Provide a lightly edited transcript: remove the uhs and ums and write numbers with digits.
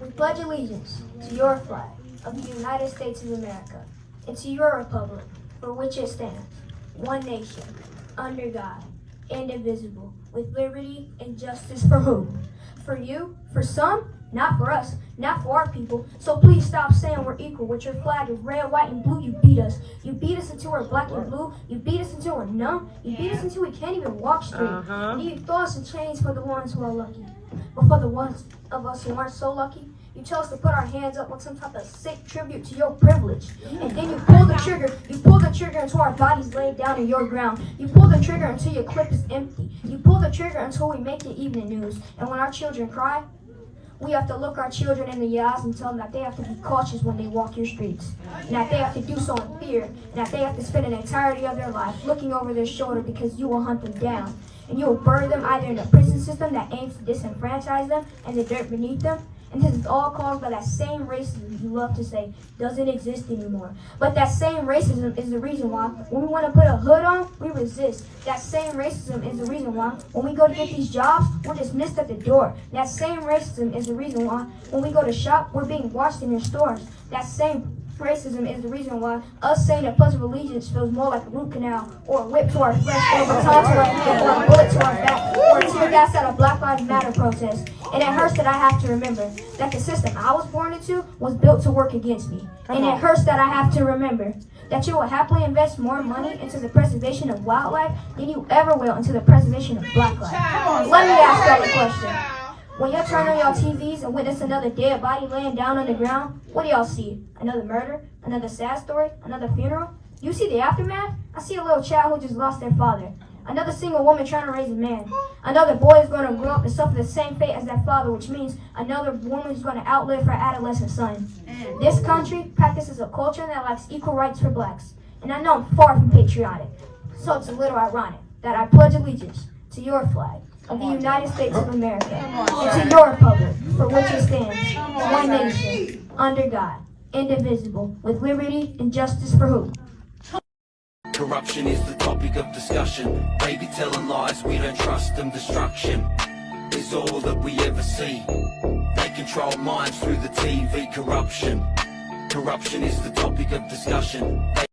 We pledge allegiance to your flag of the United States of America and to your republic for which it stands, one nation, under God, indivisible, with liberty and justice for who? For you, for some, not for us, not for our people. So please stop saying we're equal. With your flag of red, white, and blue, you beat us. You beat us until we're black and blue. You beat us until we're numb. You beat us until we can't even walk straight. And you throw us in chains for the ones who are lucky. But for the ones of us who aren't so lucky, you tell us to put our hands up on some type of sick tribute to your privilege. And then you pull the trigger until our bodies lay down in your ground. You pull the trigger until your clip is empty. You pull the trigger until we make the evening news. And when our children cry, we have to look our children in the eyes and tell them that they have to be cautious when they walk your streets. And that they have to do so in fear. And that they have to spend an entirety of their life looking over their shoulder because you will hunt them down. And you will bury them either in a prison system that aims to disenfranchise them and the dirt beneath them. And this is all caused by that same racism you love to say doesn't exist anymore. But that same racism is the reason why when we want to put a hood on, we resist. That same racism is the reason why when we go to get these jobs, we're dismissed at the door. That same racism is the reason why when we go to shop, we're being watched in your stores. That same racism is the reason why us saying the Pledge of Allegiance feels more like a root canal, or a whip to our flesh, or a baton to our head, or a bullet to our back, or a tear gas at a Black Lives Matter protest. And it hurts that I have to remember that the system I was born into was built to work against me. And it hurts that I have to remember that you will happily invest more money into the preservation of wildlife than you ever will into the preservation of Black life. Let me ask y'all a question. When y'all turn on y'all TVs and witness another dead body laying down on the ground, what do y'all see? Another murder? Another sad story? Another funeral? You see the aftermath? I see a little child who just lost their father. Another single woman trying to raise a man. Another boy is going to grow up and suffer the same fate as their father, which means another woman is going to outlive her adolescent son. This country practices a culture that lacks equal rights for blacks. And I know I'm far from patriotic, so it's a little ironic that I pledge allegiance to your flag of the United States of America and to your republic for which it stands, one nation, under God, indivisible, with liberty and justice for who? Corruption is the topic of discussion. They be telling lies, we don't trust them. Destruction is all that we ever see. They control minds through the TV. Corruption is the topic of discussion.